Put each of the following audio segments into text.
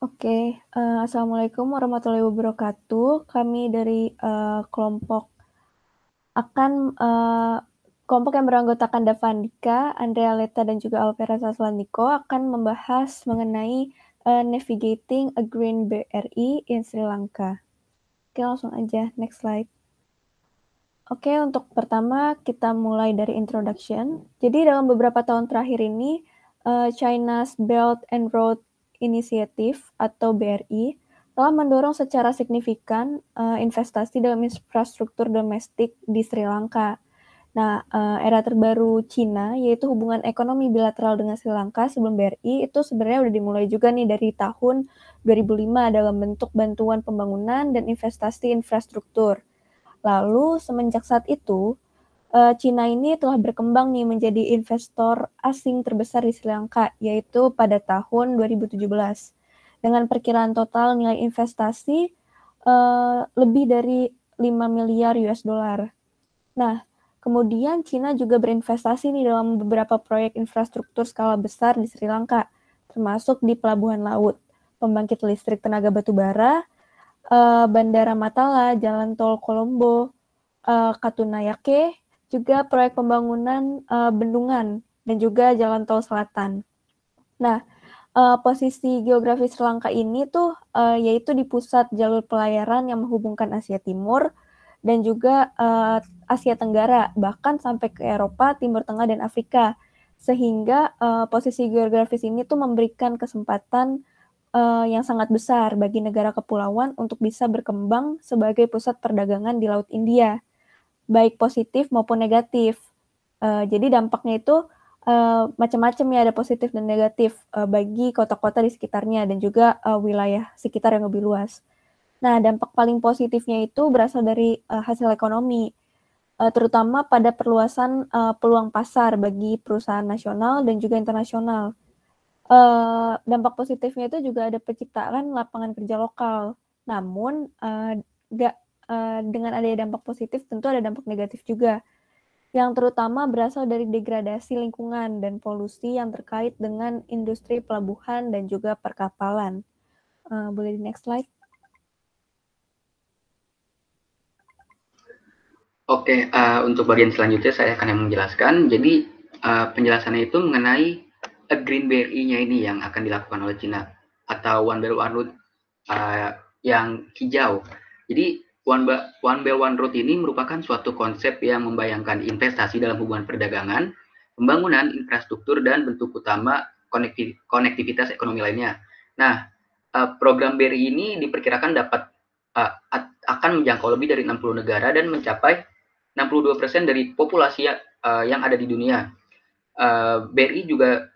Oke, assalamualaikum warahmatullahi wabarakatuh. Kami dari kelompok akan kelompok yang beranggotakan Davandika, Andrea Leta dan juga Alvera Saslandiko akan membahas mengenai navigating a green BRI in Sri Lanka. Oke, langsung aja, next slide. Oke, untuk pertama kita mulai dari introduction. Jadi dalam beberapa tahun terakhir ini, China's Belt and Road Initiative atau BRI telah mendorong secara signifikan investasi dalam infrastruktur domestik di Sri Lanka. Nah, era terbaru Cina, yaitu hubungan ekonomi bilateral dengan Sri Lanka sebelum BRI, itu sebenarnya udah dimulai juga nih dari tahun 2005 dalam bentuk bantuan pembangunan dan investasi infrastruktur. Lalu semenjak saat itu, Cina ini telah berkembang nih menjadi investor asing terbesar di Sri Lanka, yaitu pada tahun 2017. Dengan perkiraan total nilai investasi lebih dari 5 miliar US dollar. Nah, kemudian Cina juga berinvestasi nih dalam beberapa proyek infrastruktur skala besar di Sri Lanka, termasuk di pelabuhan laut, pembangkit listrik tenaga batubara, Bandara Matala, Jalan Tol Kolombo, Katunayake, juga proyek pembangunan bendungan dan juga Jalan Tol Selatan. Nah, posisi geografis Sri Lanka ini tuh yaitu di pusat jalur pelayaran yang menghubungkan Asia Timur dan juga Asia Tenggara, bahkan sampai ke Eropa, Timur Tengah, dan Afrika. Sehingga posisi geografis ini tuh memberikan kesempatan yang sangat besar bagi negara kepulauan untuk bisa berkembang sebagai pusat perdagangan di Laut India, baik positif maupun negatif. Jadi dampaknya itu macam-macam ya, ada positif dan negatif bagi kota-kota di sekitarnya dan juga wilayah sekitar yang lebih luas. Nah, dampak paling positifnya itu berasal dari hasil ekonomi, terutama pada perluasan peluang pasar bagi perusahaan nasional dan juga internasional. Dampak positifnya itu juga ada penciptaan lapangan kerja lokal. Namun, dengan adanya dampak positif tentu ada dampak negatif juga, yang terutama berasal dari degradasi lingkungan dan polusi yang terkait dengan industri pelabuhan dan juga perkapalan. Boleh di next slide? Oke, untuk bagian selanjutnya saya akan menjelaskan. Jadi penjelasannya itu mengenai Green BRI-nya ini yang akan dilakukan oleh Cina atau One Belt One Road yang hijau. Jadi One Belt One Road ini merupakan suatu konsep yang membayangkan investasi dalam hubungan perdagangan, pembangunan infrastruktur dan bentuk utama konektivitas ekonomi lainnya. Nah, program BRI ini diperkirakan dapat akan menjangkau lebih dari 60 negara dan mencapai 62% dari populasi yang ada di dunia. BRI juga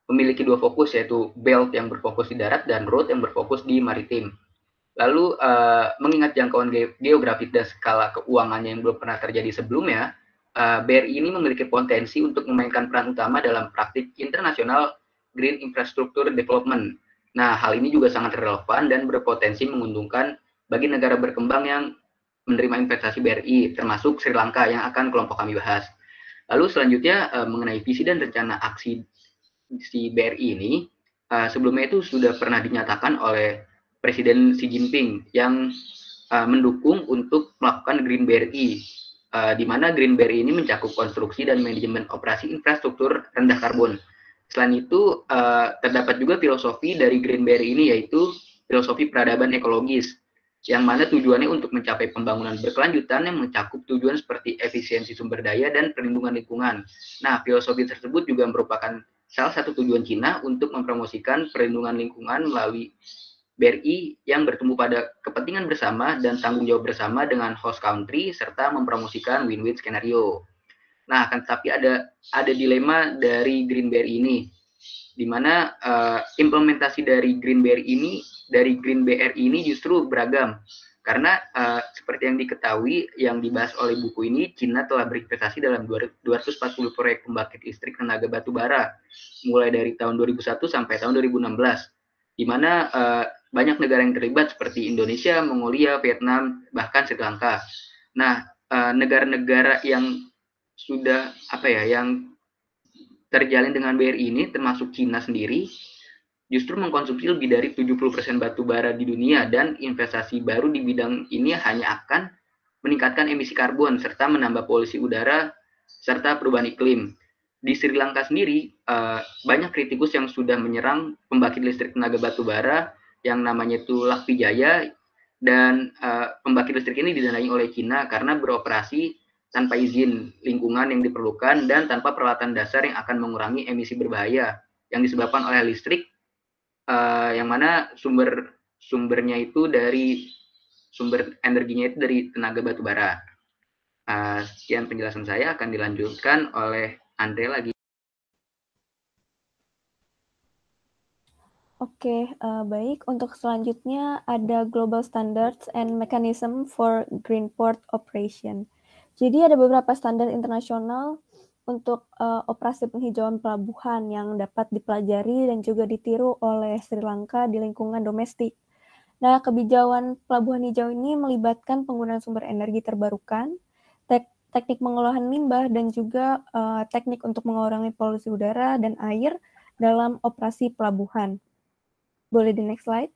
memiliki dua fokus, yaitu Belt yang berfokus di darat dan Road yang berfokus di maritim. Lalu mengingat jangkauan geografis dan skala keuangannya yang belum pernah terjadi sebelumnya, BRI ini memiliki potensi untuk memainkan peran utama dalam praktik internasional green infrastructure development. Nah, hal ini juga sangat relevan dan berpotensi menguntungkan bagi negara berkembang yang menerima investasi BRI, termasuk Sri Lanka yang akan kelompok kami bahas. Lalu selanjutnya mengenai visi dan rencana aksi si BRI ini, sebelumnya itu sudah pernah dinyatakan oleh Presiden Xi Jinping yang mendukung untuk melakukan Green BRI, di mana Green BRI ini mencakup konstruksi dan manajemen operasi infrastruktur rendah karbon. Selain itu, terdapat juga filosofi dari Green BRI ini, yaitu filosofi peradaban ekologis, yang mana tujuannya untuk mencapai pembangunan berkelanjutan yang mencakup tujuan seperti efisiensi sumber daya dan perlindungan lingkungan. Nah, filosofi tersebut juga merupakan salah satu tujuan Cina untuk mempromosikan perlindungan lingkungan melalui BRI yang bertumbuh pada kepentingan bersama dan tanggung jawab bersama dengan host country serta mempromosikan win-win skenario. Nah, tapi ada dilema dari Green BRI ini, di mana implementasi dari Green BRI ini justru beragam. Karena seperti yang diketahui, yang dibahas oleh buku ini, Cina telah berinvestasi dalam 240 proyek pembangkit listrik tenaga batubara, mulai dari tahun 2001 sampai tahun 2016, di mana banyak negara yang terlibat seperti Indonesia, Mongolia, Vietnam, bahkan Sri Lanka. Nah, negara-negara yang sudah yang terjalin dengan BRI ini, termasuk Cina sendiri, justru mengkonsumsi lebih dari 70% batu bara di dunia, dan investasi baru di bidang ini hanya akan meningkatkan emisi karbon serta menambah polusi udara serta perubahan iklim. Di Sri Lanka sendiri, banyak kritikus yang sudah menyerang pembangkit listrik tenaga batu bara yang namanya itu Lakvijaya, dan pembangkit listrik ini didanai oleh China karena beroperasi tanpa izin lingkungan yang diperlukan dan tanpa peralatan dasar yang akan mengurangi emisi berbahaya yang disebabkan oleh listrik, yang mana sumbernya itu dari sumber energinya itu dari tenaga batu bara. Sekian penjelasan saya, akan dilanjutkan oleh Andre lagi. Oke, baik. Untuk selanjutnya ada Global Standards and Mechanism for Green Port Operation. Jadi ada beberapa standar internasional untuk operasi penghijauan pelabuhan yang dapat dipelajari dan juga ditiru oleh Sri Lanka di lingkungan domestik. Nah, kebijakan pelabuhan hijau ini melibatkan penggunaan sumber energi terbarukan, teknik pengolahan limbah, dan juga teknik untuk mengurangi polusi udara dan air dalam operasi pelabuhan. Boleh di next slide.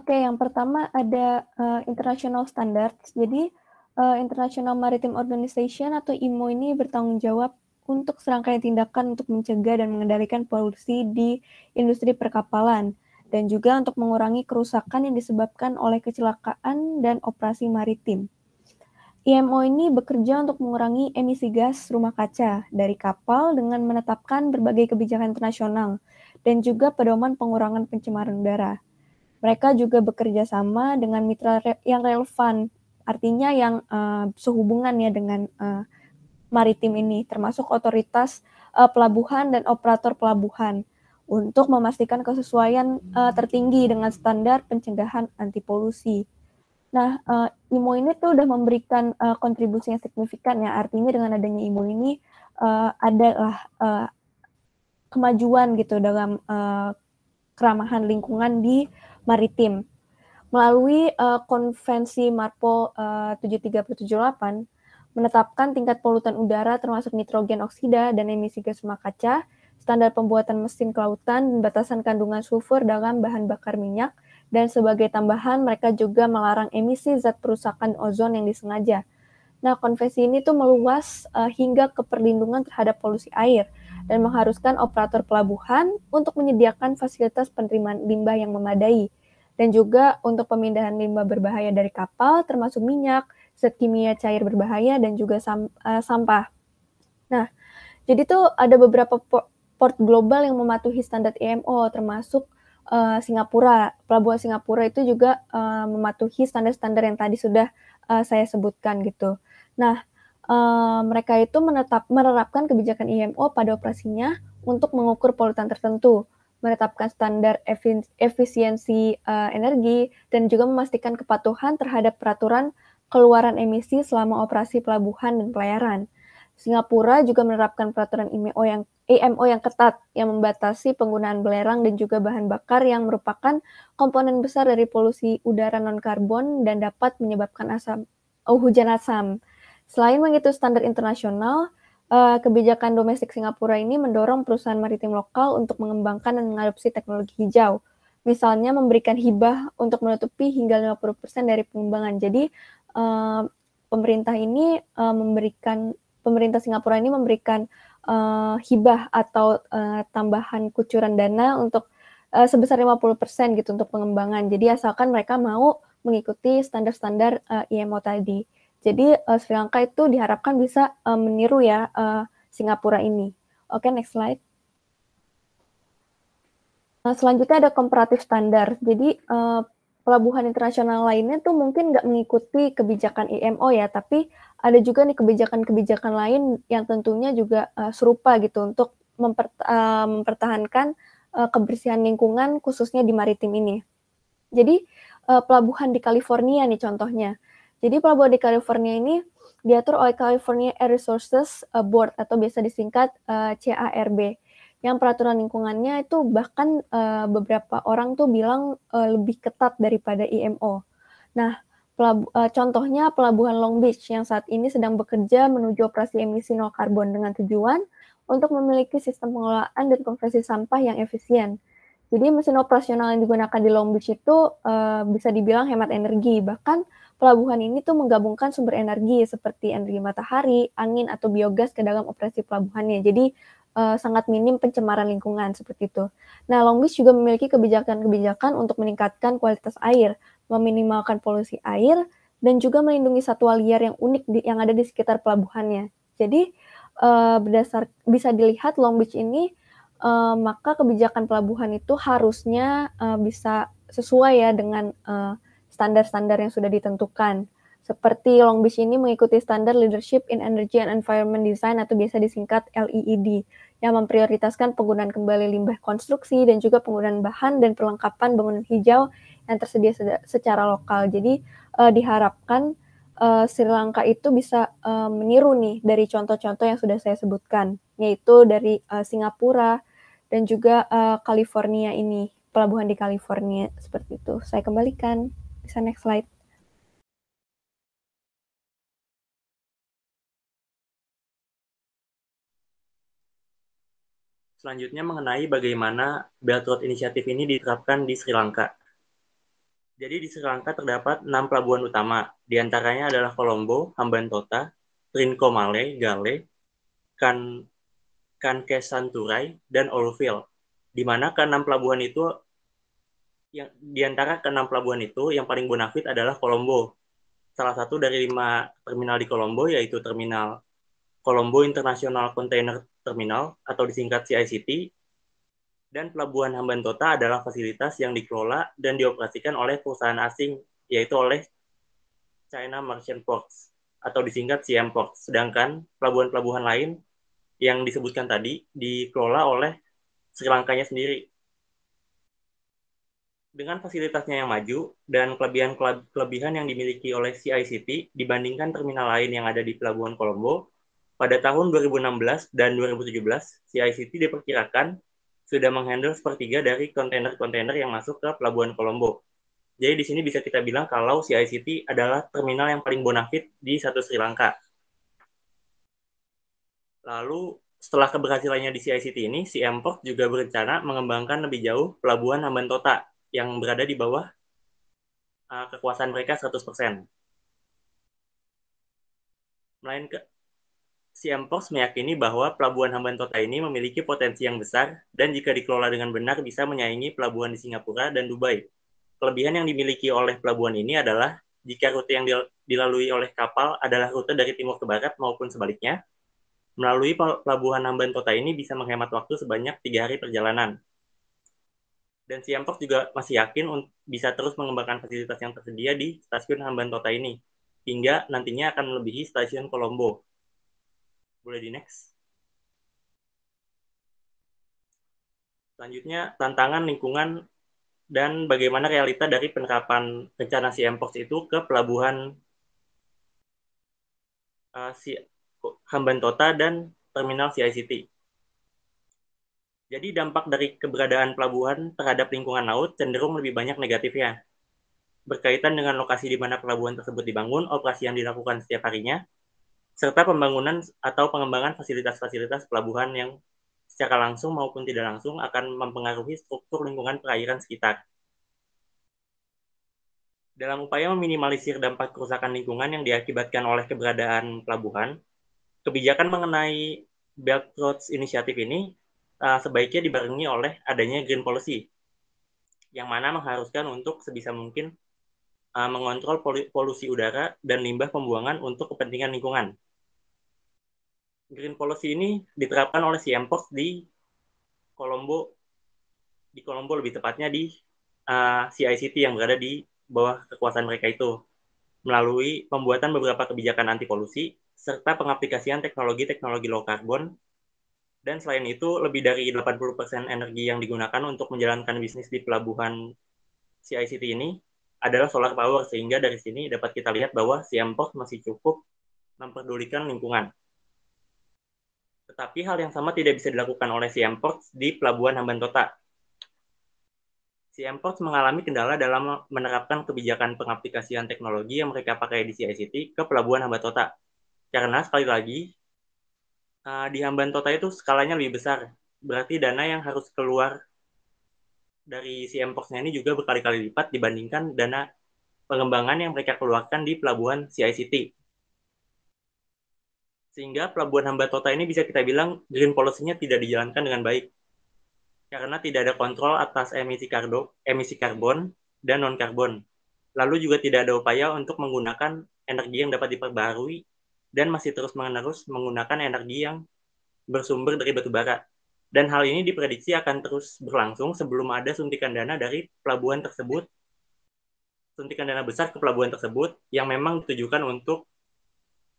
Oke, yang pertama ada International Standards. Jadi, International Maritime Organization atau IMO ini bertanggung jawab untuk serangkaian tindakan untuk mencegah dan mengendalikan polusi di industri perkapalan, dan juga untuk mengurangi kerusakan yang disebabkan oleh kecelakaan dan operasi maritim. IMO ini bekerja untuk mengurangi emisi gas rumah kaca dari kapal dengan menetapkan berbagai kebijakan internasional dan juga pedoman pengurangan pencemaran udara. Mereka juga bekerja sama dengan mitra yang relevan, artinya yang sehubungan ya dengan maritim ini, termasuk otoritas pelabuhan dan operator pelabuhan, untuk memastikan kesesuaian tertinggi dengan standar pencegahan anti polusi. Nah, IMO ini tuh udah memberikan kontribusi yang signifikan ya, artinya dengan adanya IMO ini adalah kemajuan gitu dalam keramahan lingkungan di maritim. Melalui Konvensi MARPOL 73078 menetapkan tingkat polutan udara termasuk nitrogen oksida dan emisi gas rumah kaca, standar pembuatan mesin kelautan, dan batasan kandungan sulfur dalam bahan bakar minyak, dan sebagai tambahan mereka juga melarang emisi zat perusakan ozon yang disengaja. Nah, konvensi ini tuh meluas hingga ke perlindungan terhadap polusi air dan mengharuskan operator pelabuhan untuk menyediakan fasilitas penerimaan limbah yang memadai, dan juga untuk pemindahan limbah berbahaya dari kapal termasuk minyak, zat kimia cair berbahaya, dan juga sampah. Nah, jadi tuh ada beberapa port global yang mematuhi standar IMO, termasuk Singapura. Pelabuhan Singapura itu juga mematuhi standar-standar yang tadi sudah saya sebutkan gitu. Nah, mereka itu menerapkan kebijakan IMO pada operasinya untuk mengukur polutan tertentu, menetapkan standar efisiensi energi, dan juga memastikan kepatuhan terhadap peraturan keluaran emisi selama operasi pelabuhan dan pelayaran. Singapura juga menerapkan peraturan IMO yang ketat yang membatasi penggunaan belerang dan juga bahan bakar yang merupakan komponen besar dari polusi udara non-karbon dan dapat menyebabkan hujan asam. Selain mengikuti standar internasional, kebijakan domestik Singapura ini mendorong perusahaan maritim lokal untuk mengembangkan dan mengadopsi teknologi hijau. Misalnya memberikan hibah untuk menutupi hingga 50% dari pengembangan. Jadi pemerintah Singapura ini memberikan hibah atau tambahan kucuran dana untuk sebesar 50% gitu untuk pengembangan. Jadi asalkan mereka mau mengikuti standar-standar IMO tadi. Jadi Sri Lanka itu diharapkan bisa meniru ya Singapura ini. Oke, next slide. Selanjutnya ada komparatif standar. Jadi pelabuhan internasional lainnya tuh mungkin nggak mengikuti kebijakan IMO ya, tapi ada juga nih kebijakan-kebijakan lain yang tentunya juga serupa gitu untuk mempertahankan kebersihan lingkungan khususnya di maritim ini. Jadi pelabuhan di California nih contohnya. Jadi pelabuhan di California ini diatur oleh California Air Resources Board atau biasa disingkat CARB. Yang peraturan lingkungannya itu bahkan beberapa orang tuh bilang lebih ketat daripada IMO. Nah, contohnya Pelabuhan Long Beach yang saat ini sedang bekerja menuju operasi emisi nol karbon dengan tujuan untuk memiliki sistem pengelolaan dan konversi sampah yang efisien. Jadi mesin operasional yang digunakan di Long Beach itu bisa dibilang hemat energi. Bahkan pelabuhan ini tuh menggabungkan sumber energi seperti energi matahari, angin, atau biogas ke dalam operasi pelabuhannya. Jadi sangat minim pencemaran lingkungan seperti itu. Nah, Long Beach juga memiliki kebijakan-kebijakan untuk meningkatkan kualitas air, meminimalkan polusi air, dan juga melindungi satwa liar yang unik yang ada di sekitar pelabuhannya. Jadi bisa dilihat Long Beach ini maka kebijakan pelabuhan itu harusnya bisa sesuai ya dengan standar-standar yang sudah ditentukan. Seperti Long Beach ini mengikuti standar Leadership in Energy and Environment Design atau biasa disingkat LEED yang memprioritaskan penggunaan kembali limbah konstruksi dan juga penggunaan bahan dan perlengkapan bangunan hijau yang tersedia secara lokal. Jadi diharapkan Sri Lanka itu bisa meniru nih dari contoh-contoh yang sudah saya sebutkan, yaitu dari Singapura dan juga California ini, pelabuhan di California seperti itu. Saya kembalikan. Bisa next slide. Selanjutnya mengenai bagaimana Belt Road Initiative ini diterapkan di Sri Lanka. Jadi di Sri Lanka terdapat 6 pelabuhan utama, di antaranya adalah Colombo, Hambantota, Trincomalee, Galle, Kankesanturai, dan Oroville. Di mana keenam pelabuhan itu yang di antara keenam pelabuhan itu yang paling bonafit adalah Colombo. Salah satu dari 5 terminal di Colombo yaitu terminal Colombo International Container Terminal atau disingkat CICT, dan pelabuhan Hambantota adalah fasilitas yang dikelola dan dioperasikan oleh perusahaan asing, yaitu oleh China Merchant Ports atau disingkat CM Ports. Sedangkan pelabuhan-pelabuhan lain yang disebutkan tadi dikelola oleh Sri Lankanya sendiri. Dengan fasilitasnya yang maju dan kelebihan yang dimiliki oleh CICT dibandingkan terminal lain yang ada di Pelabuhan Colombo, pada tahun 2016 dan 2017, CICT diperkirakan sudah menghandle sepertiga dari kontainer-kontainer yang masuk ke Pelabuhan Colombo. Jadi di sini bisa kita bilang kalau CICT adalah terminal yang paling bonafit di satu Sri Lanka. Lalu setelah keberhasilannya di CICT ini, si Mpok juga berencana mengembangkan lebih jauh Pelabuhan Hambantota yang berada di bawah kekuasaan mereka 100%. Melainkan si Mpok meyakini bahwa Pelabuhan Hambantota ini memiliki potensi yang besar dan jika dikelola dengan benar bisa menyaingi pelabuhan di Singapura dan Dubai. Kelebihan yang dimiliki oleh pelabuhan ini adalah jika rute yang dilalui oleh kapal adalah rute dari timur ke barat maupun sebaliknya, melalui Pelabuhan Hambantota ini bisa menghemat waktu sebanyak 3 hari perjalanan. Dan Siampok juga masih yakin bisa terus mengembangkan fasilitas yang tersedia di stasiun Hambantota ini, hingga nantinya akan melebihi stasiun Colombo. Boleh di next. Selanjutnya, tantangan lingkungan dan bagaimana realita dari penerapan rencana Siampok itu ke pelabuhan Hambantota dan terminal CICT. Jadi dampak dari keberadaan pelabuhan terhadap lingkungan laut cenderung lebih banyak negatifnya. Berkaitan dengan lokasi di mana pelabuhan tersebut dibangun, operasi yang dilakukan setiap harinya, serta pembangunan atau pengembangan fasilitas-fasilitas pelabuhan yang secara langsung maupun tidak langsung akan mempengaruhi struktur lingkungan perairan sekitar. Dalam upaya meminimalisir dampak kerusakan lingkungan yang diakibatkan oleh keberadaan pelabuhan, kebijakan mengenai Belt Roads Initiative ini sebaiknya dibarengi oleh adanya green policy, yang mana mengharuskan untuk sebisa mungkin mengontrol polusi udara dan limbah pembuangan untuk kepentingan lingkungan. Green policy ini diterapkan oleh Siampok di Colombo lebih tepatnya di CICT yang berada di bawah kekuasaan mereka itu, melalui pembuatan beberapa kebijakan anti polusi serta pengaplikasian teknologi-teknologi low karbon. Dan selain itu, lebih dari 80% energi yang digunakan untuk menjalankan bisnis di pelabuhan CICT ini adalah solar power, sehingga dari sini dapat kita lihat bahwa Siampok masih cukup memperdulikan lingkungan. Tetapi hal yang sama tidak bisa dilakukan oleh Siampok di Pelabuhan Hambantota. Siampok mengalami kendala dalam menerapkan kebijakan pengaplikasian teknologi yang mereka pakai di CICT ke Pelabuhan Hambantota. Karena sekali lagi, Di Hambantota itu skalanya lebih besar. Berarti dana yang harus keluar dari si Mpox-nya ini juga berkali-kali lipat dibandingkan dana pengembangan yang mereka keluarkan di pelabuhan CICT. Sehingga pelabuhan Hambantota ini bisa kita bilang green policy-nya tidak dijalankan dengan baik. Karena tidak ada kontrol atas emisi karbon dan non-karbon. Lalu juga tidak ada upaya untuk menggunakan energi yang dapat diperbaharui dan masih terus-menerus menggunakan energi yang bersumber dari batu bara. Dan hal ini diprediksi akan terus berlangsung sebelum ada suntikan dana dari pelabuhan tersebut, suntikan dana besar ke pelabuhan tersebut yang memang ditujukan untuk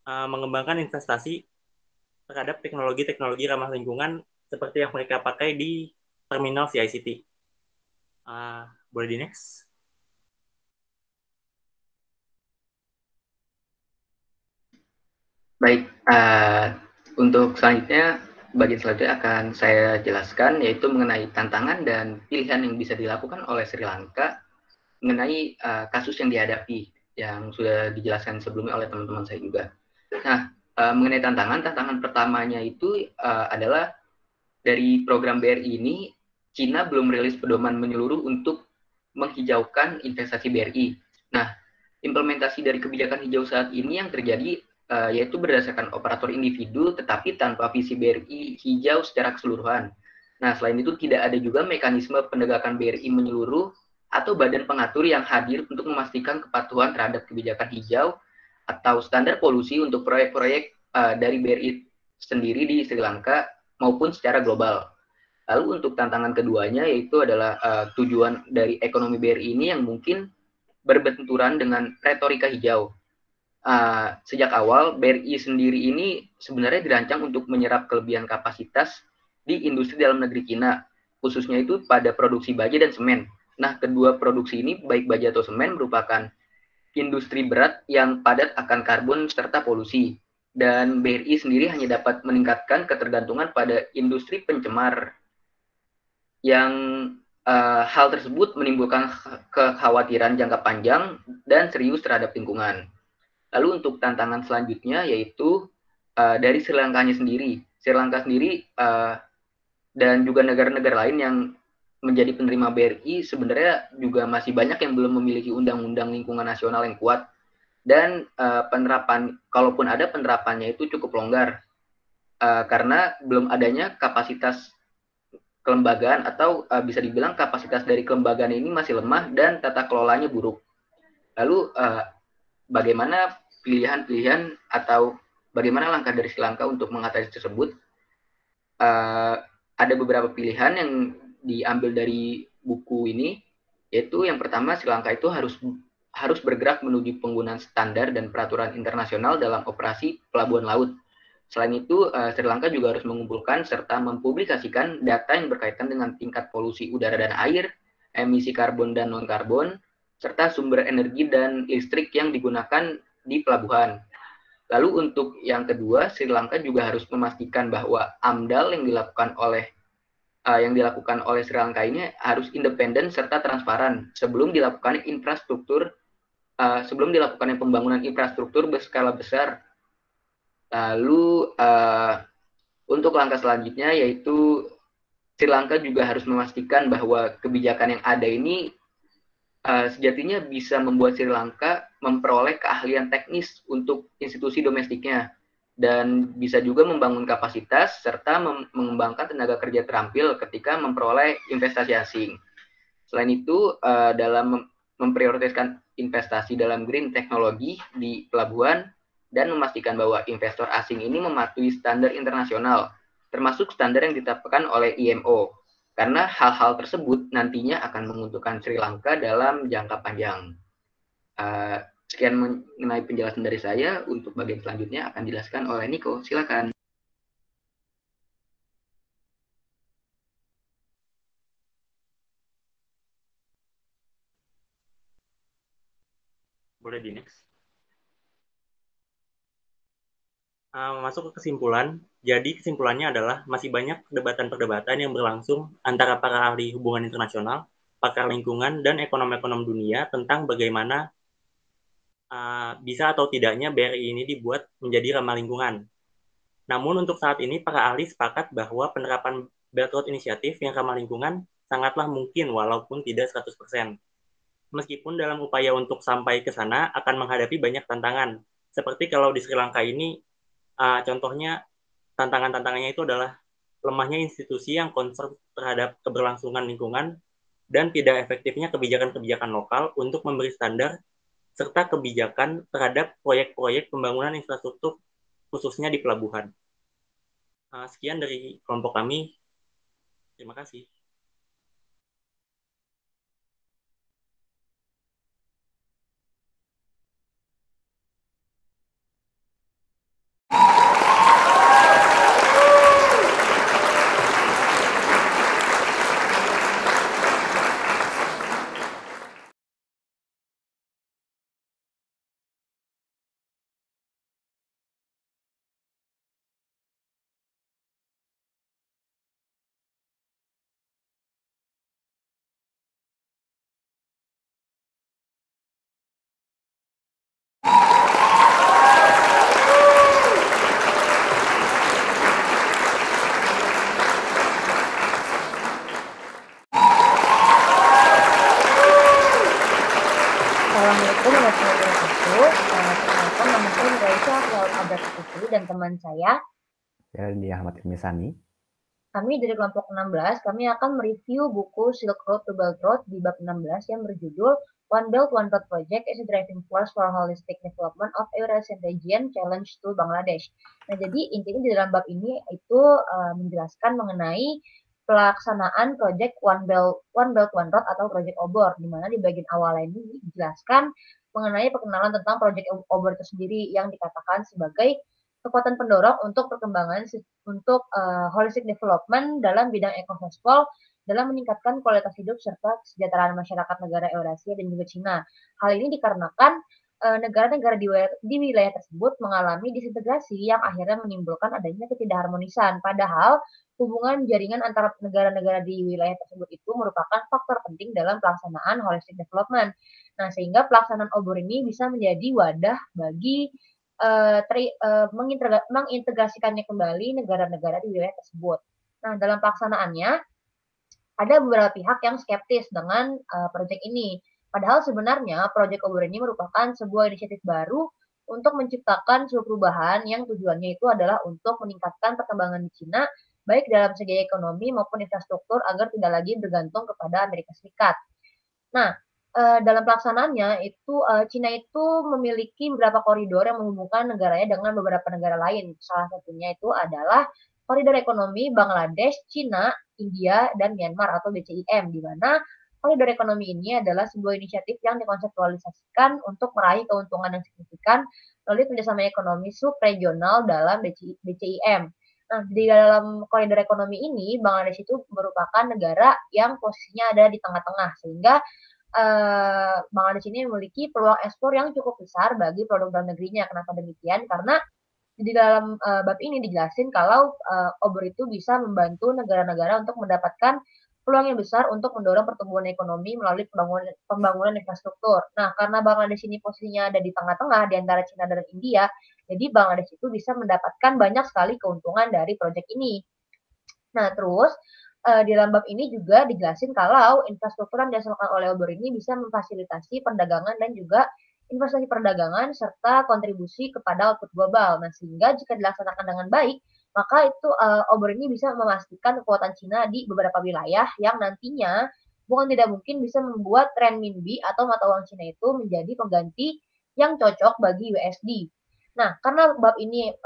mengembangkan investasi terhadap teknologi-teknologi ramah lingkungan seperti yang mereka pakai di terminal CICT. Boleh di next? Baik, untuk selanjutnya, bagian selanjutnya akan saya jelaskan, yaitu mengenai tantangan dan pilihan yang bisa dilakukan oleh Sri Lanka mengenai kasus yang dihadapi, yang sudah dijelaskan sebelumnya oleh teman-teman saya juga. Nah, mengenai tantangan pertamanya itu adalah dari program BRI ini, Cina belum rilis pedoman menyeluruh untuk menghijaukan investasi BRI. Nah, implementasi dari kebijakan hijau saat ini yang terjadi yaitu berdasarkan operator individu tetapi tanpa visi BRI hijau secara keseluruhan. Nah, selain itu tidak ada juga mekanisme penegakan BRI menyeluruh atau badan pengatur yang hadir untuk memastikan kepatuhan terhadap kebijakan hijau atau standar polusi untuk proyek-proyek dari BRI sendiri di Sri Lanka maupun secara global. Lalu untuk tantangan keduanya yaitu adalah tujuan dari ekonomi BRI ini yang mungkin berbenturan dengan retorika hijau. Sejak awal, BRI sendiri ini sebenarnya dirancang untuk menyerap kelebihan kapasitas di industri dalam negeri Cina, khususnya itu pada produksi baja dan semen. Nah, kedua produksi ini, baik baja atau semen, merupakan industri berat yang padat akan karbon serta polusi. Dan BRI sendiri hanya dapat meningkatkan ketergantungan pada industri pencemar yang hal tersebut menimbulkan kekhawatiran jangka panjang dan serius terhadap lingkungan. Lalu untuk tantangan selanjutnya yaitu dari Sri Lankanya sendiri. Sri Lanka sendiri dan juga negara-negara lain yang menjadi penerima BRI sebenarnya juga masih banyak yang belum memiliki undang-undang lingkungan nasional yang kuat dan penerapan, kalaupun ada penerapannya itu cukup longgar karena belum adanya kapasitas kelembagaan atau bisa dibilang kapasitas dari kelembagaan ini masih lemah dan tata kelolanya buruk. Lalu bagaimana pilihan-pilihan atau bagaimana langkah dari Sri Lanka untuk mengatasi tersebut? Ada beberapa pilihan yang diambil dari buku ini, yaitu yang pertama Sri Lanka itu harus bergerak menuju penggunaan standar dan peraturan internasional dalam operasi pelabuhan laut. Selain itu, Sri Lanka juga harus mengumpulkan serta mempublikasikan data yang berkaitan dengan tingkat polusi udara dan air, emisi karbon dan non-karbon, serta sumber energi dan listrik yang digunakan di pelabuhan. Lalu untuk yang kedua, Sri Lanka juga harus memastikan bahwa AMDAL yang dilakukan oleh Sri Lanka ini harus independen serta transparan sebelum dilakukan pembangunan infrastruktur berskala besar. Lalu untuk langkah selanjutnya yaitu Sri Lanka juga harus memastikan bahwa kebijakan yang ada ini sejatinya bisa membuat Sri Lanka memperoleh keahlian teknis untuk institusi domestiknya dan bisa juga membangun kapasitas serta mengembangkan tenaga kerja terampil ketika memperoleh investasi asing. Selain itu, dalam memprioritaskan investasi dalam green teknologi di pelabuhan dan memastikan bahwa investor asing ini mematuhi standar internasional, termasuk standar yang ditetapkan oleh IMO. Karena hal-hal tersebut nantinya akan menguntungkan Sri Lanka dalam jangka panjang. Sekian mengenai penjelasan dari saya. Untuk bagian selanjutnya akan dijelaskan oleh Niko. Silakan. Boleh di next. Masuk ke kesimpulan. Jadi kesimpulannya adalah masih banyak perdebatan-perdebatan yang berlangsung antara para ahli hubungan internasional, pakar lingkungan, dan ekonom-ekonom dunia tentang bagaimana bisa atau tidaknya BRI ini dibuat menjadi ramah lingkungan. Namun untuk saat ini, para ahli sepakat bahwa penerapan Belt Road Initiative yang ramah lingkungan sangatlah mungkin walaupun tidak 100%. Meskipun dalam upaya untuk sampai ke sana akan menghadapi banyak tantangan. Seperti kalau di Sri Lanka ini, contohnya tantangan-tantangannya itu adalah lemahnya institusi yang concern terhadap keberlangsungan lingkungan dan tidak efektifnya kebijakan-kebijakan lokal untuk memberi standar serta kebijakan terhadap proyek-proyek pembangunan infrastruktur khususnya di pelabuhan. Sekian dari kelompok kami. Terima kasih. Assalamualaikum warahmatullahi wabarakatuh. Perkenalkan, nama saya Nuraisha Abad Putri dan teman saya. Saya Dia Ahmad Ilmisani. Kami dari kelompok 16, kami akan mereview buku Silk Road to Belt Road di bab 16 yang berjudul One Belt One Road Project as a Driving Force for Holistic Development of Eurasian Region Challenge to Bangladesh. Nah, jadi intinya di dalam bab ini itu menjelaskan mengenai pelaksanaan proyek One Belt One Road atau proyek OBOR, di mana di bagian awal ini dijelaskan mengenai perkenalan tentang proyek OBOR itu sendiri yang dikatakan sebagai kekuatan pendorong untuk perkembangan untuk holistic development dalam bidang ekosistem dalam meningkatkan kualitas hidup serta kesejahteraan masyarakat negara Eurasia dan juga Cina. Hal ini dikarenakan negara-negara di wilayah tersebut mengalami disintegrasi yang akhirnya menimbulkan adanya ketidakharmonisan. Padahal hubungan jaringan antara negara-negara di wilayah tersebut itu merupakan faktor penting dalam pelaksanaan holistic development. Nah, sehingga pelaksanaan OBOR ini bisa menjadi wadah bagi mengintegrasikannya kembali negara-negara di wilayah tersebut. Nah, dalam pelaksanaannya, ada beberapa pihak yang skeptis dengan proyek ini. Padahal sebenarnya proyek OBOR ini merupakan sebuah inisiatif baru untuk menciptakan sebuah perubahan yang tujuannya itu adalah untuk meningkatkan perkembangan di Cina, baik dalam segi ekonomi maupun infrastruktur agar tidak lagi bergantung kepada Amerika Serikat. Nah, dalam pelaksanaannya itu Cina itu memiliki beberapa koridor yang menghubungkan negaranya dengan beberapa negara lain. Salah satunya itu adalah koridor ekonomi Bangladesh, Cina, India, dan Myanmar atau BCIM, di mana koridor ekonomi ini adalah sebuah inisiatif yang dikonseptualisasikan untuk meraih keuntungan yang signifikan melalui kerjasama ekonomi subregional dalam BCIM. Nah, di dalam koridor ekonomi ini, Bangladesh itu merupakan negara yang posisinya ada di tengah-tengah, sehingga Bangladesh ini memiliki peluang ekspor yang cukup besar bagi produk dalam negerinya. Kenapa demikian? Karena di dalam bab ini dijelasin kalau OBOR itu bisa membantu negara-negara untuk mendapatkan peluang yang besar untuk mendorong pertumbuhan ekonomi melalui pembangunan infrastruktur. Nah, karena Bangladesh ini posisinya ada di tengah-tengah di antara Cina dan India, jadi Bangladesh itu bisa mendapatkan banyak sekali keuntungan dari proyek ini. Nah, terus di dalam bab ini juga dijelasin kalau infrastruktur yang dihasilkan oleh OBOR ini bisa memfasilitasi perdagangan dan juga investasi perdagangan serta kontribusi kepada output global. Nah, sehingga jika dilaksanakan dengan baik, maka itu OBOR ini bisa memastikan kekuatan Cina di beberapa wilayah yang nantinya bukan tidak mungkin bisa membuat renminbi atau mata uang Cina itu menjadi pengganti yang cocok bagi USD. Nah, karena bab ini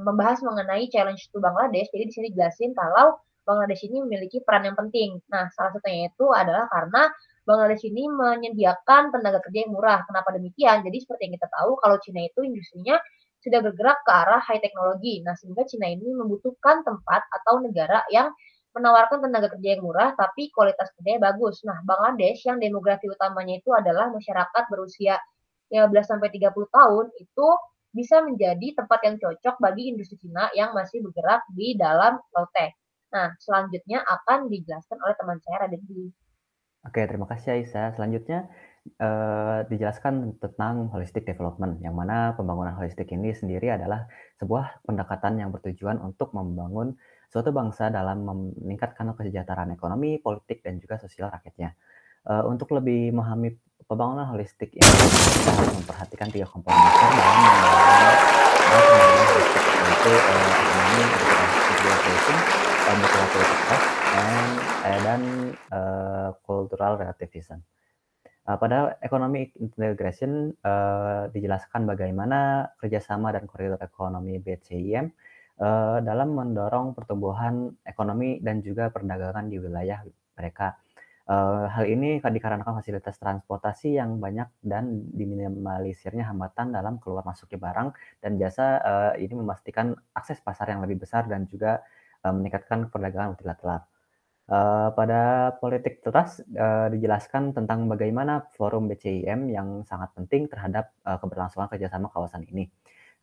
membahas mengenai challenge to Bangladesh, jadi di sini dijelasin kalau Bangladesh ini memiliki peran yang penting. Nah, salah satunya itu adalah karena Bangladesh ini menyediakan tenaga kerja yang murah. Kenapa demikian? Jadi seperti yang kita tahu, kalau Cina itu industrinya sudah bergerak ke arah high teknologi. Nah, sehingga Cina ini membutuhkan tempat atau negara yang menawarkan tenaga kerja yang murah, tapi kualitas kerjanya bagus. Nah, Bangladesh yang demografi utamanya itu adalah masyarakat berusia 15-30 tahun, itu bisa menjadi tempat yang cocok bagi industri Cina yang masih bergerak di dalam low-tech. Nah, selanjutnya akan dijelaskan oleh teman saya, Raden. Oke, terima kasih Aisyah. Selanjutnya dijelaskan tentang holistic development, yang mana pembangunan holistik ini sendiri adalah sebuah pendekatan yang bertujuan untuk membangun suatu bangsa dalam meningkatkan kesejahteraan ekonomi, politik, dan juga sosial rakyatnya. Untuk lebih memahami pembangunan holistik ini, kita harus memperhatikan 3 komponen besar dalam pembangunan holistik, yaitu ekonomi, integration, multilateral trust, dan cultural relativism. Pada ekonomi integration dijelaskan bagaimana kerjasama dan koridor ekonomi BCIM dalam mendorong pertumbuhan ekonomi dan juga perdagangan di wilayah mereka. Hal ini dikarenakan fasilitas transportasi yang banyak dan diminimalisirnya hambatan dalam keluar masuknya barang dan jasa. Ini memastikan akses pasar yang lebih besar dan juga meningkatkan perdagangan multilateral. Pada politik trust dijelaskan tentang bagaimana forum BCIM yang sangat penting terhadap keberlangsungan kerjasama kawasan ini.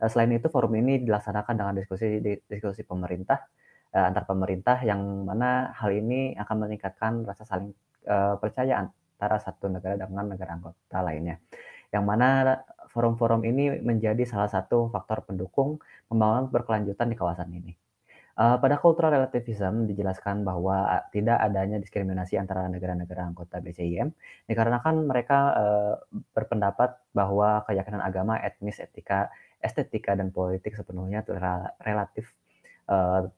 Selain itu, forum ini dilaksanakan dengan diskusi pemerintah antar pemerintah, yang mana hal ini akan meningkatkan rasa saling percaya antara satu negara dengan negara anggota lainnya. Yang mana forum-forum ini menjadi salah satu faktor pendukung pembangunan berkelanjutan di kawasan ini. Pada cultural relativism dijelaskan bahwa tidak adanya diskriminasi antara negara-negara anggota BCIM dikarenakan mereka berpendapat bahwa keyakinan agama, etnis, estetika, dan politik sepenuhnya relatif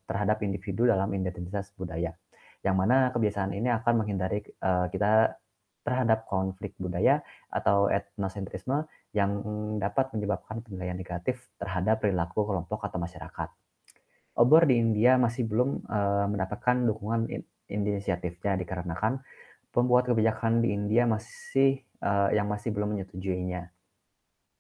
terhadap individu dalam identitas budaya. Yang mana kebiasaan ini akan menghindari kita terhadap konflik budaya atau etnosentrisme yang dapat menyebabkan penilaian negatif terhadap perilaku kelompok atau masyarakat. Obor di India masih belum mendapatkan dukungan inisiatifnya dikarenakan pembuat kebijakan di India yang masih belum menyetujuinya.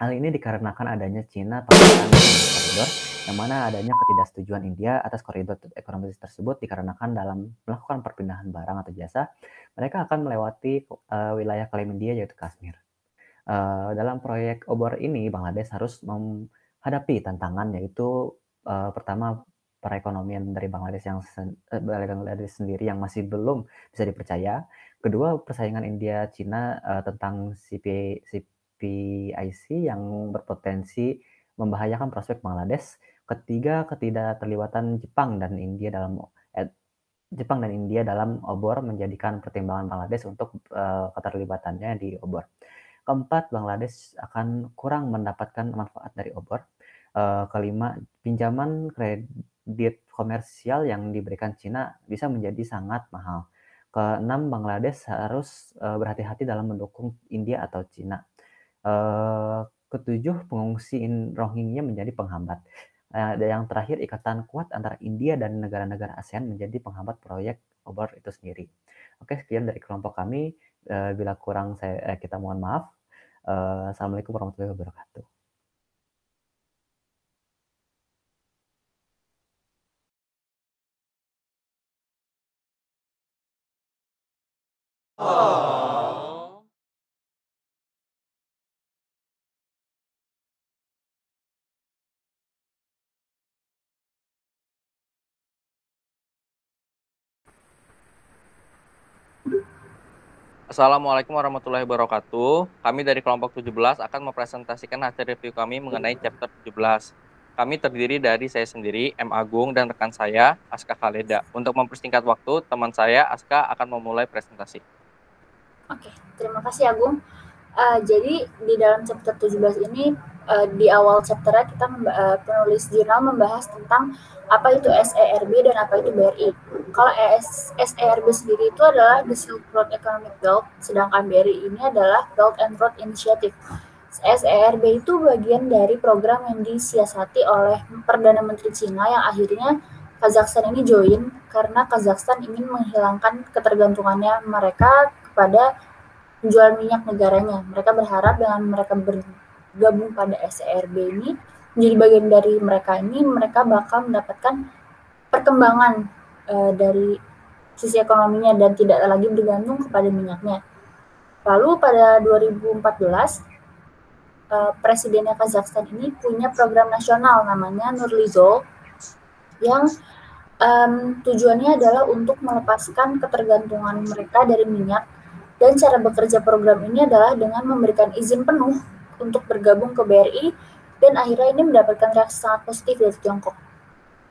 Hal ini dikarenakan adanya Cina Pakistan koridor, yang mana adanya ketidaksetujuan India atas koridor ekonomi tersebut dikarenakan dalam melakukan perpindahan barang atau jasa, mereka akan melewati wilayah klaim India yaitu Kashmir. Dalam proyek obor ini, Bangladesh harus menghadapi tantangan, yaitu pertama, perekonomian dari Bangladesh sendiri yang masih belum bisa dipercaya. Kedua, persaingan India-Cina tentang CPIC yang berpotensi membahayakan prospek Bangladesh. Ketiga, ketidakterlibatan Jepang dan India dalam obor menjadikan pertimbangan Bangladesh untuk keterlibatannya di obor. Keempat, Bangladesh akan kurang mendapatkan manfaat dari obor. Kelima, pinjaman kredit komersial yang diberikan Cina bisa menjadi sangat mahal. Keenam, Bangladesh harus berhati-hati dalam mendukung India atau Cina. Ketujuh, pengungsi Rohingya menjadi penghambat. Yang terakhir, ikatan kuat antara India dan negara-negara ASEAN menjadi penghambat proyek obor itu sendiri. Oke, sekian dari kelompok kami. Bila kurang kita mohon maaf. Assalamualaikum warahmatullahi wabarakatuh. Assalamualaikum warahmatullahi wabarakatuh. Kami dari kelompok 17 akan mempresentasikan hasil review kami mengenai chapter 17. Kami terdiri dari saya sendiri, M. Agung, dan rekan saya, Aska Khaleda. Untuk mempersingkat waktu, teman saya, Aska, akan memulai presentasi. Oke, terima kasih Agung. Jadi di dalam chapter 17 ini, di awal chapternya kita penulis jurnal membahas tentang apa itu SERB dan apa itu BRI. Kalau SERB sendiri itu adalah the Silk Road Economic Belt, sedangkan BRI ini adalah Belt and Road Initiative. SERB itu bagian dari program yang disiasati oleh Perdana Menteri Cina yang akhirnya Kazakhstan ini join karena Kazakhstan ingin menghilangkan ketergantungannya mereka kepada penjual minyak negaranya. Mereka berharap dengan mereka bergabung pada SERB ini, menjadi bagian dari mereka ini, mereka bakal mendapatkan perkembangan dari sisi ekonominya dan tidak lagi bergantung kepada minyaknya. Lalu pada 2014, Presidennya Kazakhstan ini punya program nasional namanya Nurlizol, yang tujuannya adalah untuk melepaskan ketergantungan mereka dari minyak Dan cara bekerja program ini adalah dengan memberikan izin penuh untuk bergabung ke BRI, dan akhirnya ini mendapatkan reaksi sangat positif dari Tiongkok.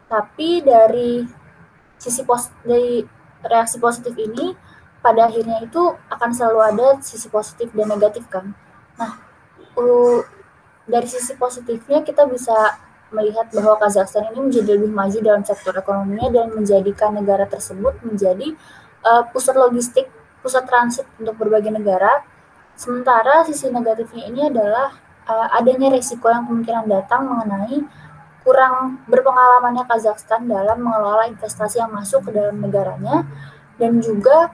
Tapi dari reaksi positif ini, pada akhirnya itu akan selalu ada sisi positif dan negatif kan. Nah, dari sisi positifnya kita bisa melihat bahwa Kazakhstan ini menjadi lebih maju dalam sektor ekonominya dan menjadikan negara tersebut menjadi pusat logistik, pusat transit untuk berbagai negara. Sementara sisi negatifnya ini adalah adanya resiko yang kemungkinan datang mengenai kurang berpengalamannya Kazakhstan dalam mengelola investasi yang masuk ke dalam negaranya, dan juga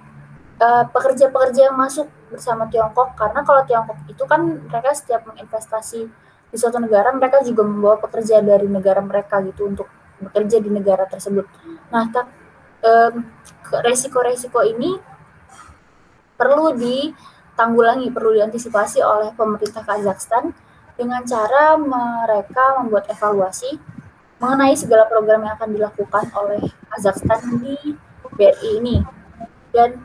pekerja-pekerja yang masuk bersama Tiongkok, karena kalau Tiongkok itu kan mereka setiap menginvestasi di suatu negara, mereka juga membawa pekerja dari negara mereka gitu untuk bekerja di negara tersebut. Nah, resiko-resiko ini perlu ditanggulangi, perlu diantisipasi oleh pemerintah Kazakhstan dengan cara mereka membuat evaluasi mengenai segala program yang akan dilakukan oleh Kazakhstan di BRI ini. Dan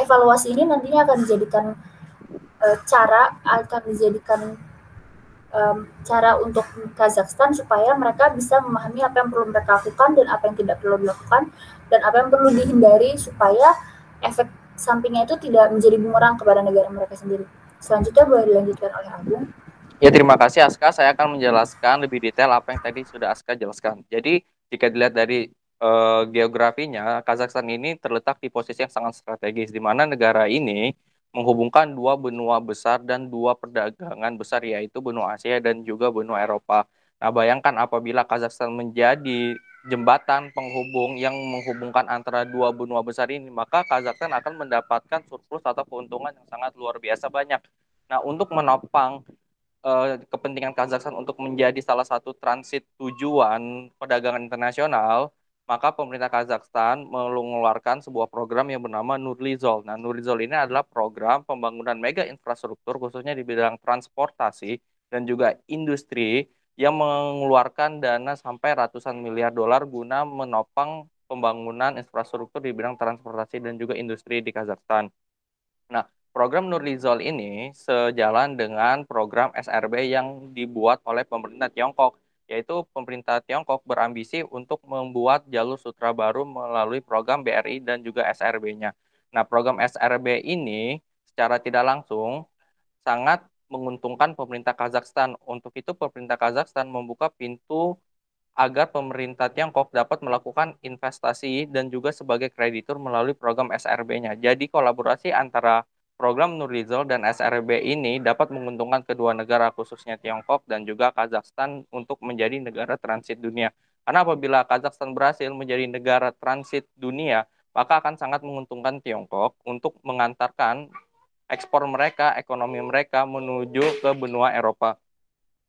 evaluasi ini nantinya akan dijadikan cara untuk Kazakhstan supaya mereka bisa memahami apa yang perlu mereka lakukan dan apa yang tidak perlu dilakukan, dan apa yang perlu dihindari supaya efek sampingnya itu tidak menjadi bumerang kepada negara mereka sendiri. Selanjutnya boleh dilanjutkan oleh Agung. Ya, terima kasih Aska. Saya akan menjelaskan lebih detail apa yang tadi sudah Aska jelaskan. Jadi, jika dilihat dari geografinya, Kazakhstan ini terletak di posisi yang sangat strategis, di mana negara ini menghubungkan dua benua besar dan dua perdagangan besar, yaitu benua Asia dan juga benua Eropa. Nah, bayangkan apabila Kazakhstan menjadi jembatan penghubung yang menghubungkan antara dua benua besar ini, maka Kazakhstan akan mendapatkan surplus atau keuntungan yang sangat luar biasa banyak. Nah, untuk menopang kepentingan Kazakhstan untuk menjadi salah satu transit tujuan perdagangan internasional, maka pemerintah Kazakhstan mengeluarkan sebuah program yang bernama Nurlizol. Nah, Nurlizol ini adalah program pembangunan mega infrastruktur khususnya di bidang transportasi dan juga industri yang mengeluarkan dana sampai ratusan miliar dolar guna menopang pembangunan infrastruktur di bidang transportasi dan juga industri di Kazakhstan. Nah, program Nurlizol ini sejalan dengan program SRB yang dibuat oleh pemerintah Tiongkok, yaitu pemerintah Tiongkok berambisi untuk membuat jalur sutra baru melalui program BRI dan juga SRB-nya. Nah, program SRB ini secara tidak langsung sangat menguntungkan pemerintah Kazakhstan. Untuk itu, pemerintah Kazakhstan membuka pintu agar pemerintah Tiongkok dapat melakukan investasi dan juga sebagai kreditur melalui program SRB-nya. Jadi kolaborasi antara program Nurlizol dan SRB ini dapat menguntungkan kedua negara, khususnya Tiongkok dan juga Kazakhstan, untuk menjadi negara transit dunia. Karena apabila Kazakhstan berhasil menjadi negara transit dunia, maka akan sangat menguntungkan Tiongkok untuk mengantarkan ekspor mereka, ekonomi mereka menuju ke benua Eropa.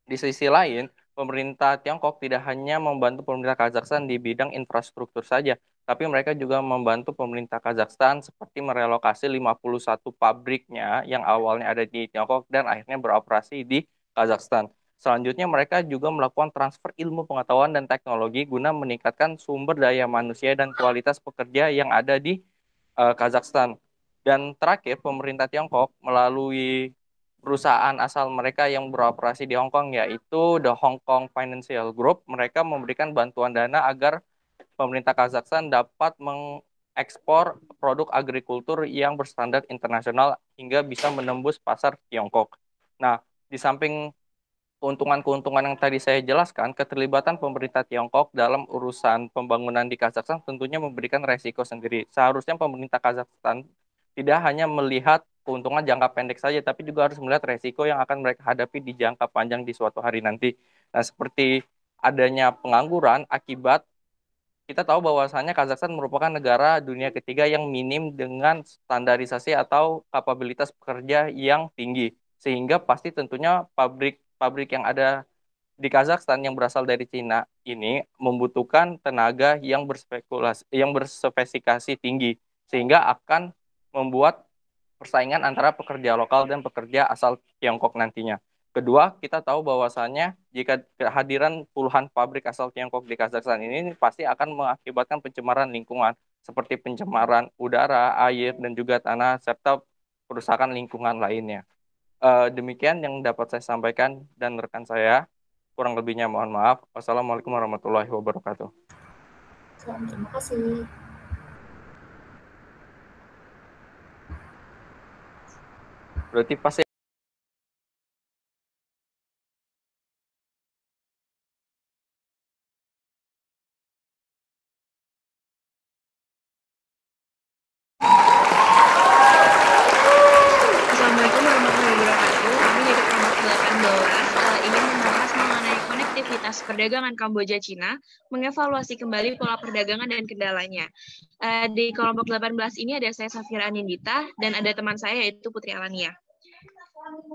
Di sisi lain, pemerintah Tiongkok tidak hanya membantu pemerintah Kazakhstan di bidang infrastruktur saja, tapi mereka juga membantu pemerintah Kazakhstan seperti merelokasi 51 pabriknya yang awalnya ada di Tiongkok dan akhirnya beroperasi di Kazakhstan. Selanjutnya, mereka juga melakukan transfer ilmu pengetahuan dan teknologi guna meningkatkan sumber daya manusia dan kualitas pekerja yang ada di Kazakhstan. Dan terakhir, pemerintah Tiongkok melalui perusahaan asal mereka yang beroperasi di Hong Kong, yaitu The Hong Kong Financial Group, mereka memberikan bantuan dana agar pemerintah Kazakhstan dapat mengekspor produk agrikultur yang berstandar internasional hingga bisa menembus pasar Tiongkok. Nah, di samping keuntungan-keuntungan yang tadi saya jelaskan, keterlibatan pemerintah Tiongkok dalam urusan pembangunan di Kazakhstan tentunya memberikan resiko sendiri. Seharusnya pemerintah Kazakhstan tidak hanya melihat keuntungan jangka pendek saja, tapi juga harus melihat resiko yang akan mereka hadapi di jangka panjang di suatu hari nanti. Nah, seperti adanya pengangguran akibat kita tahu bahwasannya Kazakhstan merupakan negara dunia ketiga yang minim dengan standarisasi atau kapabilitas pekerja yang tinggi. Sehingga pasti tentunya pabrik-pabrik yang ada di Kazakhstan yang berasal dari Cina ini membutuhkan tenaga yang berspesifikasi tinggi. Sehingga akan membuat persaingan antara pekerja lokal dan pekerja asal Tiongkok nantinya. Kedua, kita tahu bahwasannya jika kehadiran puluhan pabrik asal Tiongkok di Kazakhstan ini pasti akan mengakibatkan pencemaran lingkungan. seperti pencemaran udara, air, dan juga tanah, serta kerusakan lingkungan lainnya. Demikian yang dapat saya sampaikan dan rekan saya. Kurang lebihnya mohon maaf. Wassalamualaikum warahmatullahi wabarakatuh. Terima kasih. Berarti pasti Assalamualaikum warahmatullahi wabarakatuh. Kami dari kelompok 18 ingin membahas mengenai konektivitas perdagangan Kamboja Cina, mengevaluasi kembali pola perdagangan dan kendalanya. Di kelompok 18 ini ada saya Safira Anindita dan ada teman saya yaitu Putri Alania.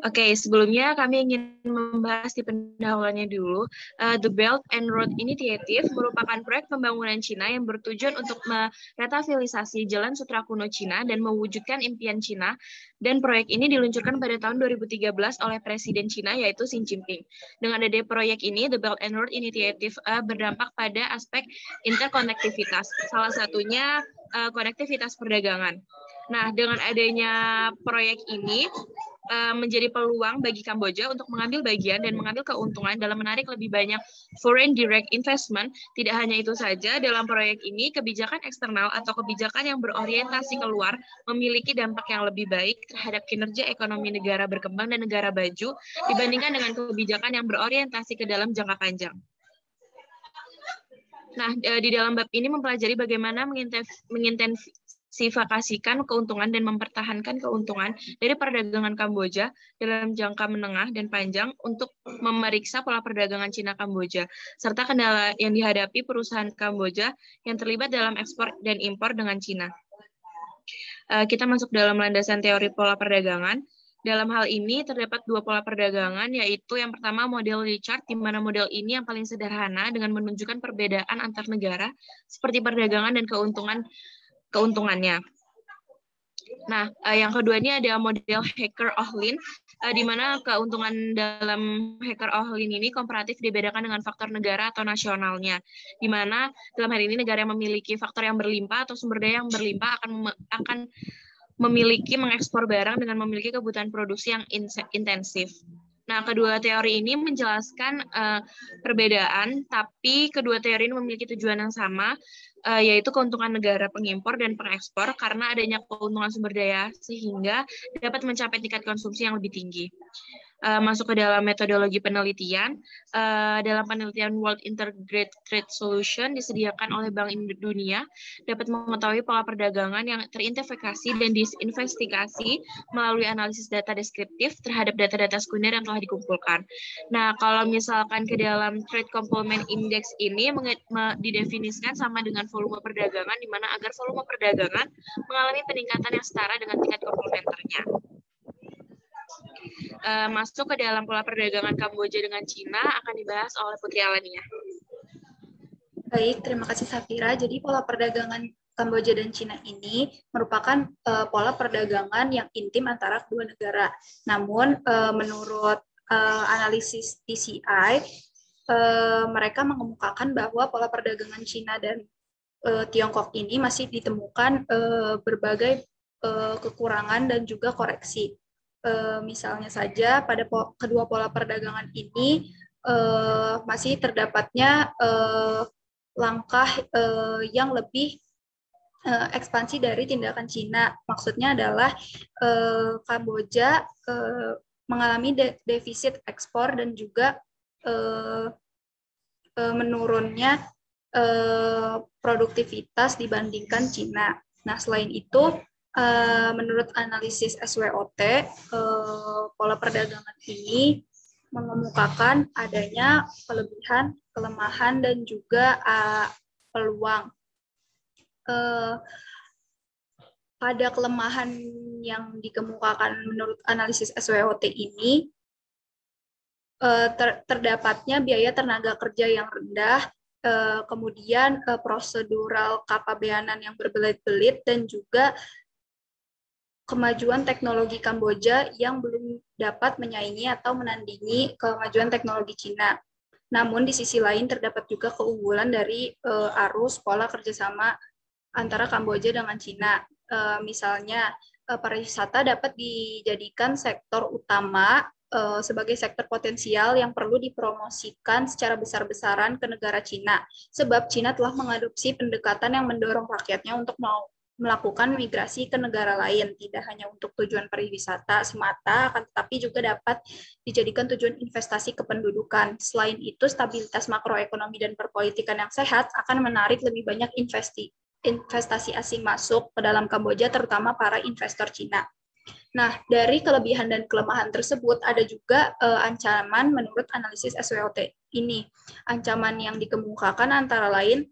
Oke, sebelumnya kami ingin membahas di pendahuluannya dulu. The Belt and Road Initiative merupakan proyek pembangunan Cina yang bertujuan untuk meretafilisasi jalan sutra kuno Cina dan mewujudkan impian Cina. Dan proyek ini diluncurkan pada tahun 2013 oleh Presiden Cina yaitu Xi Jinping. Dengan adanya proyek ini, The Belt and Road Initiative berdampak pada aspek interkonektivitas. Salah satunya konektivitas perdagangan. Nah, dengan adanya proyek ini, menjadi peluang bagi Kamboja untuk mengambil bagian dan mengambil keuntungan dalam menarik lebih banyak foreign direct investment. Tidak hanya itu saja, dalam proyek ini kebijakan eksternal atau kebijakan yang berorientasi keluar memiliki dampak yang lebih baik terhadap kinerja ekonomi negara berkembang dan negara maju dibandingkan dengan kebijakan yang berorientasi ke dalam jangka panjang. Nah, di dalam bab ini mempelajari bagaimana mengintensifikasikan keuntungan dan mempertahankan keuntungan dari perdagangan Kamboja dalam jangka menengah dan panjang untuk memeriksa pola perdagangan Cina-Kamboja, serta kendala yang dihadapi perusahaan Kamboja yang terlibat dalam ekspor dan impor dengan Cina. Kita masuk dalam landasan teori pola perdagangan. Dalam hal ini terdapat dua pola perdagangan, yaitu yang pertama model Richard, di mana model ini yang paling sederhana dengan menunjukkan perbedaan antar negara seperti perdagangan dan keuntungannya. Nah, yang kedua ini ada model Hacker-Ohlin, di mana keuntungan dalam Hacker-Ohlin ini komparatif dibedakan dengan faktor negara atau nasionalnya, di mana dalam hal ini negara yang memiliki faktor yang berlimpah atau sumber daya yang berlimpah akan memiliki mengekspor barang dengan memiliki kebutuhan produksi yang intensif. Nah, kedua teori ini menjelaskan perbedaan, tapi kedua teori ini memiliki tujuan yang sama, yaitu keuntungan negara pengimpor dan pengekspor karena adanya keuntungan sumber daya sehingga dapat mencapai tingkat konsumsi yang lebih tinggi. Masuk ke dalam metodologi penelitian. Dalam penelitian World Integrated Trade Solution disediakan oleh Bank Dunia dapat mengetahui pola perdagangan yang terinvestigasi dan disinvestigasi melalui analisis data deskriptif terhadap data-data sekunder yang telah dikumpulkan. Nah, kalau misalkan ke dalam Trade Complement Index ini didefinisikan sama dengan volume perdagangan, di mana agar volume perdagangan mengalami peningkatan yang setara dengan tingkat komplementernya. Masuk ke dalam pola perdagangan Kamboja dengan Cina akan dibahas oleh Putri Alania. Baik, terima kasih Safira. Jadi pola perdagangan Kamboja dan Cina ini merupakan pola perdagangan yang intim antara kedua negara. Namun menurut analisis TCI, mereka mengemukakan bahwa pola perdagangan Cina dan Tiongkok ini masih ditemukan berbagai kekurangan dan juga koreksi. Misalnya saja pada kedua pola perdagangan ini masih terdapatnya langkah yang lebih ekspansi dari tindakan Cina. Maksudnya adalah Kamboja mengalami defisit ekspor dan juga menurunnya produktivitas dibandingkan Cina. Nah, selain itu, menurut analisis SWOT, pola perdagangan ini mengemukakan adanya kelebihan, kelemahan, dan juga peluang. Pada kelemahan yang dikemukakan menurut analisis SWOT ini, terdapatnya biaya tenaga kerja yang rendah, kemudian prosedural kepabeanan yang berbelit-belit, dan juga kemajuan teknologi Kamboja yang belum dapat menyaingi atau menandingi kemajuan teknologi Cina. Namun di sisi lain terdapat juga keunggulan dari arus pola kerjasama antara Kamboja dengan Cina. Misalnya pariwisata dapat dijadikan sektor utama sebagai sektor potensial yang perlu dipromosikan secara besar-besaran ke negara Cina. Sebab Cina telah mengadopsi pendekatan yang mendorong rakyatnya untuk melakukan migrasi ke negara lain, tidak hanya untuk tujuan pariwisata semata, akan tetapi juga dapat dijadikan tujuan investasi kependudukan. Selain itu, stabilitas makroekonomi dan perpolitikan yang sehat akan menarik lebih banyak investasi asing masuk ke dalam Kamboja, terutama para investor Cina. Nah, dari kelebihan dan kelemahan tersebut ada juga ancaman menurut analisis SWOT ini. Ancaman yang dikemukakan antara lain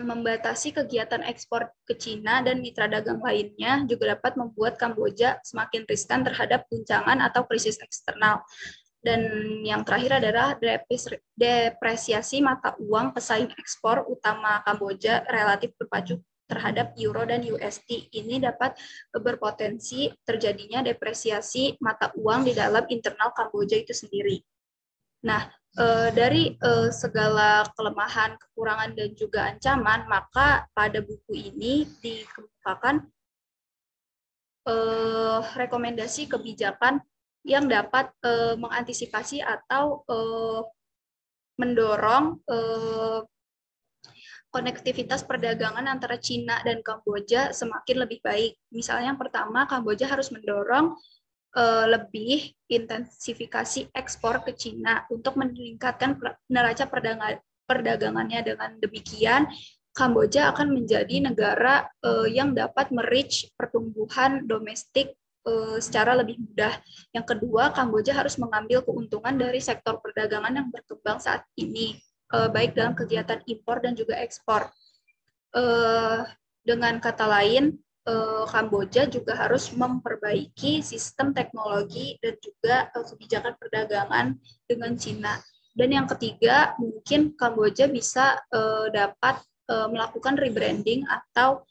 membatasi kegiatan ekspor ke Cina dan mitra dagang lainnya juga dapat membuat Kamboja semakin riskan terhadap guncangan atau krisis eksternal. Dan yang terakhir adalah depresiasi mata uang pesaing ekspor utama Kamboja relatif berpacu terhadap euro dan USD. Ini dapat berpotensi terjadinya depresiasi mata uang di dalam internal Kamboja itu sendiri. Nah, dari segala kelemahan, kekurangan, dan juga ancaman, maka pada buku ini dikemukakan rekomendasi kebijakan yang dapat mengantisipasi atau mendorong konektivitas perdagangan antara Cina dan Kamboja semakin lebih baik. Misalnya yang pertama, Kamboja harus mendorong lebih intensifikasi ekspor ke Cina untuk meningkatkan neraca perdagangannya. Dengan demikian, Kamboja akan menjadi negara yang dapat merich pertumbuhan domestik secara lebih mudah. Yang kedua, Kamboja harus mengambil keuntungan dari sektor perdagangan yang berkembang saat ini, baik dalam kegiatan impor dan juga ekspor. Dengan kata lain, Kamboja juga harus memperbaiki sistem teknologi dan juga kebijakan perdagangan dengan Cina. Dan yang ketiga, mungkin Kamboja bisa dapat melakukan rebranding atau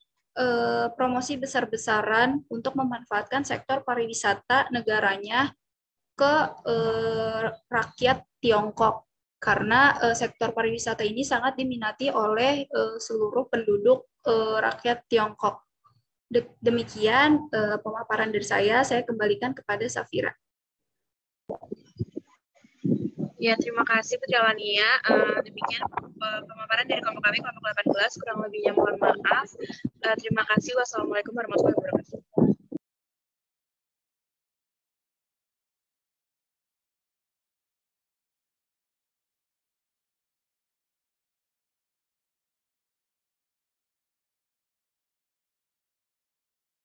promosi besar-besaran untuk memanfaatkan sektor pariwisata negaranya ke rakyat Tiongkok. Karena sektor pariwisata ini sangat diminati oleh seluruh penduduk rakyat Tiongkok. Demikian pemaparan dari saya kembalikan kepada Safira. Ya, terima kasih Putri Alania. Demikian pemaparan dari kelompok kami, kelompok 18, kurang lebihnya mohon maaf. Terima kasih. Wassalamualaikum warahmatullahi wabarakatuh.